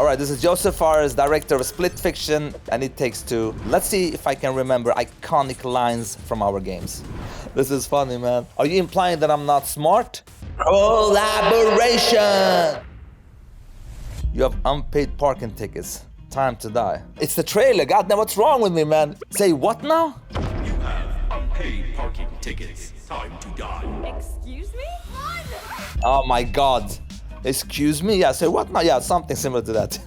Alright, this is Josef Fares, director of Split Fiction, and It Takes Two. Let's see if I can remember iconic lines from our games. This is funny, man. Are you implying that I'm not smart? Collaboration! You have unpaid parking tickets. Time to die. It's the trailer. God damn, what's wrong with me, man? Say what now? You have unpaid parking tickets. Time to die. Excuse me? Oh my god. Excuse me? Yeah, say what now? Yeah, something similar to that.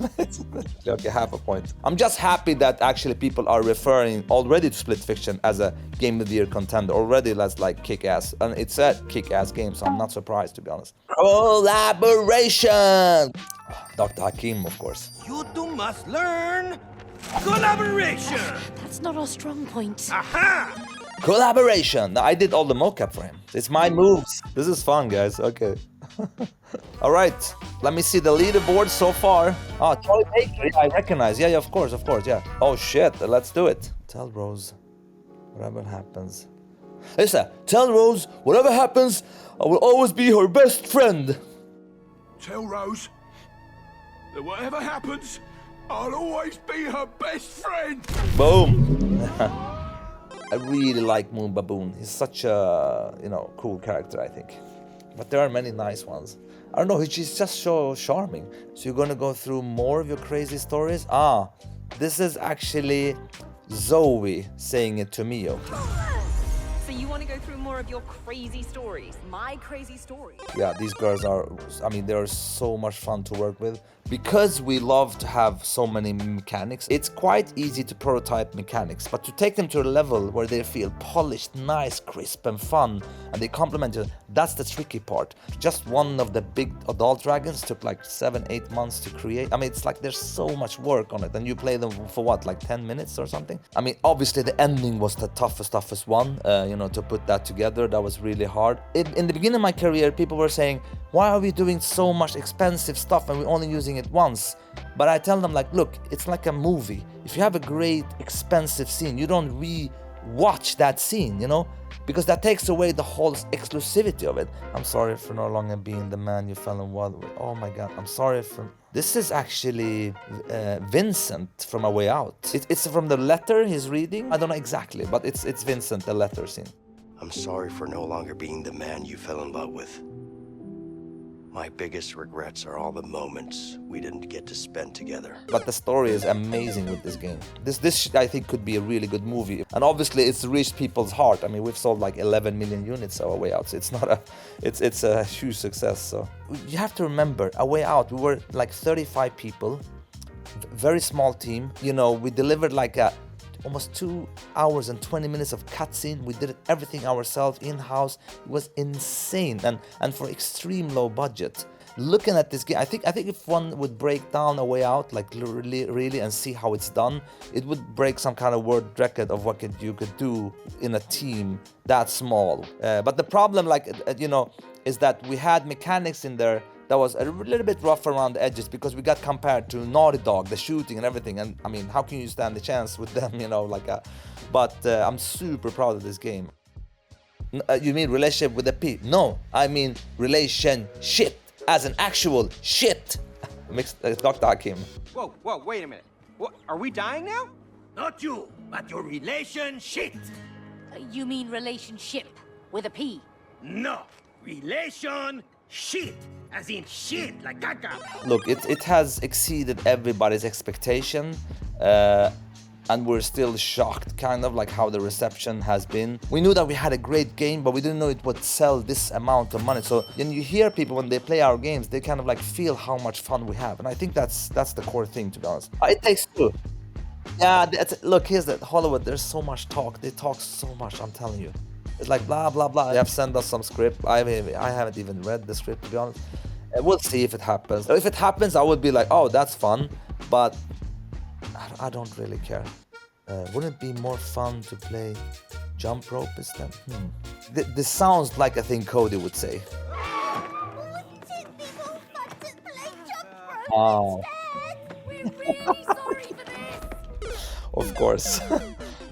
Okay, half a point. I'm just happy that actually people are referring already to Split Fiction as a Game of the Year contender. Already that's like kick-ass. And it's a kick-ass game, so I'm not surprised, to be honest. Collaboration! Dr. Hakim, of course. You two must learn collaboration. That's not our strong point. Aha! Collaboration! I did all the mocap for him. It's my moves. This is fun, guys. Okay. All right. Let me see the leaderboard so far. Oh, Charlie Baker. Yeah, I recognize. Yeah, of course, yeah. Oh, shit. Let's do it. Tell Rose whatever happens. Listen, tell Rose whatever happens, I will always be her best friend. Tell Rose that whatever happens, I'll always be her best friend. Boom. I really like Moon Baboon. He's such a, cool character, I think. But there are many nice ones. I don't know, he's just so charming. So you're gonna go through more of your crazy stories? Ah, this is actually Zoe saying it to me, okay? So you want to go through more of your crazy stories? My crazy stories? Yeah, these girls are, they're so much fun to work with. Because we love to have so many mechanics, it's quite easy to prototype mechanics, but to take them to a level where they feel polished, nice, crisp, and fun, and they complement it, that's the tricky part. Just one of the big adult dragons took like 7-8 months to create. It's like there's so much work on it, and you play them for what, like 10 minutes or something? Obviously the ending was the toughest one, to put that together, that was really hard. In the beginning of my career, people were saying, why are we doing so much expensive stuff and we're only using it once? But I tell them, like, look, it's like a movie. If you have a great expensive scene, you don't re-watch that scene, because that takes away the whole exclusivity of it. I'm sorry for no longer being the man you fell in love with. Oh my god, I'm sorry for... This is actually Vincent from A Way Out. It's from the letter he's reading. I don't know exactly, but it's Vincent, the letter scene. I'm sorry for no longer being the man you fell in love with. My biggest regrets are all the moments we didn't get to spend together. But the story is amazing with this game. This I think could be a really good movie. And obviously it's reached people's heart. We've sold like 11 million units of A Way Out. So it's a huge success. So you have to remember, A Way Out, we were like 35 people, very small team. We delivered like almost 2 hours and 20 minutes of cutscene. We did everything ourselves in-house. It was insane, and for extreme low budget. Looking at this game, I think if one would break down A Way Out, like really, and see how it's done, it would break some kind of world record of what you could do in a team that small. But the problem, is that we had mechanics in there that was a little bit rough around the edges because we got compared to Naughty Dog, the shooting and everything. And how can you stand the chance with them, But I'm super proud of this game. You mean relationship with a P? No, I mean relationship, as an actual shit. Mixed Dr. Hakim. Whoa, wait a minute. What, are we dying now? Not you, but your relationship. You mean relationship with a P? No, relationship, as in shit, like caca. Look, it has exceeded everybody's expectation. And we're still shocked, kind of, like how the reception has been. We knew that we had a great game, but we didn't know it would sell this amount of money. So when you hear people, when they play our games, they kind of like feel how much fun we have. And I think that's the core thing, to be honest. It Takes Two. Yeah, look, here's the Hollywood, there's so much talk. They talk so much, I'm telling you. It's like blah, blah, blah. They have sent us some script. I haven't even read the script, to be honest. We'll see if it happens. If it happens, I would be like, oh, that's fun. But I don't really care. Wouldn't it be more fun to play jump rope instead? This sounds like a thing Cody would say. Wouldn't it be more fun to play jump rope Oh, instead? We're really sorry for this. of course.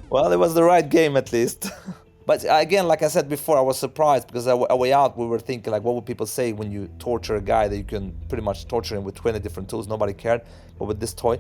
Well, it was the right game at least. But again, like I said before, I was surprised because on our way out, we were thinking like, what would people say when you torture a guy that you can pretty much torture him with 20 different tools? Nobody cared. But with this toy,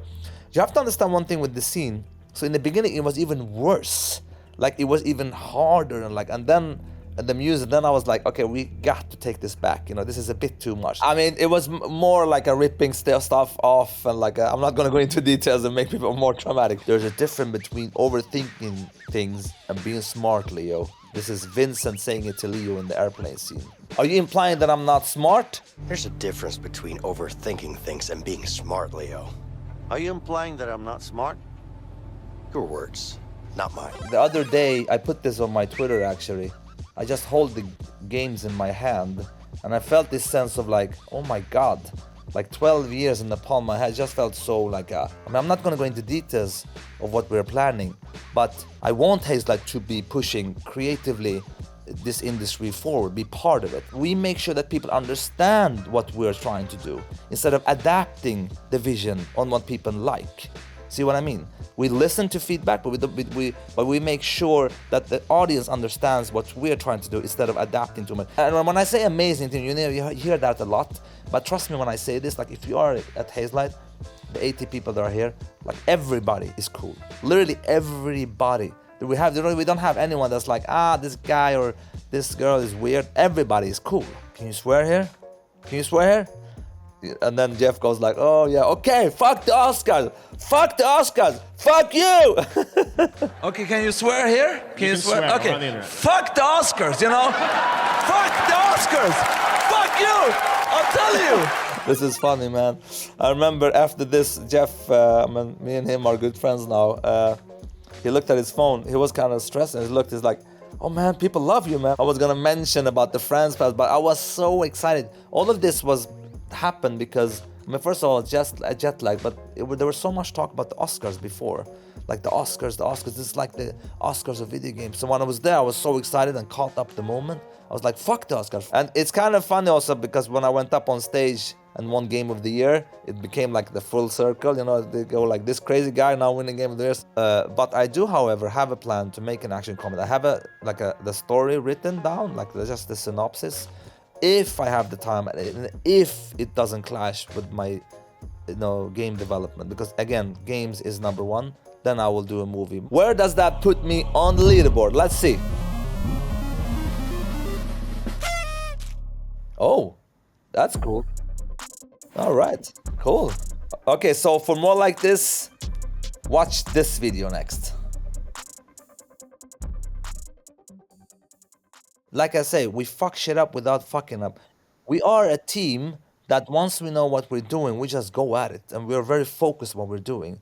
you have to understand one thing with the scene. So in the beginning, it was even worse. Like it was even harder, and then the music. Then I was like, okay, we got to take this back. You know, this is a bit too much. I mean, it was more like a ripping stuff off, and like I'm not gonna go into details and make people more traumatic. There's a difference between overthinking things and being smart, Leo. This is Vincent saying it to Leo in the airplane scene. Are you implying that I'm not smart? There's a difference between overthinking things and being smart, Leo. Are you implying that I'm not smart? Your words, not mine. The other day, I put this on my Twitter actually. I just hold the games in my hand and I felt this sense of like, oh my God, like 12 years in the palm of my hand. Just felt so like, I mean, I'm not gonna go into details of what we're planning, but I want Hazelight to be pushing creatively this industry forward, be part of it. We make sure that people understand what we're trying to do instead of adapting the vision on what people like. See what I mean? We listen to feedback, but we make sure that the audience understands what we're trying to do instead of adapting to it. And when I say amazing thing, you hear that a lot. But trust me when I say this, like if you are at Hazelight, the 80 people that are here, like everybody is cool. Literally everybody. We don't have anyone that's like, this guy or this girl is weird. Everybody is cool. Can you swear here? Can you swear here? And then Jeff goes like, oh yeah, okay, fuck the Oscars, fuck the Oscars, fuck you. Okay, can you swear here? Can you swear? Okay, fuck the Oscars, you know? Fuck the Oscars, fuck you, I'll tell you. This is funny, man. I remember after this, Jeff, me and him are good friends now. He looked at his phone, he was kind of stressed and he's like, oh man, people love you, man. I was gonna mention about the France Pass, but I was so excited. All of this happened because, I mean, first of all, just a jet lag, but there was so much talk about the Oscars before. Like the Oscars, this is like the Oscars of video games. So when I was there, I was so excited and caught up the moment. I was like, fuck the Oscars. And it's kind of funny also because when I went up on stage and won Game of the Year, it became like the full circle, you know, they go like, this crazy guy now winning Game of the Year. But I do, however, have a plan to make an action comedy. I have the story written down, like just the synopsis. If I have the time and if it doesn't clash with my game development, because again, games is number one, then I will do a movie. Where does that put me on the leaderboard? Let's see. Oh, that's cool. All right, cool. Okay, so for more like this, watch this video next. Like I say, we fuck shit up without fucking up. We are a team that once we know what we're doing, we just go at it. And we're very focused on what we're doing.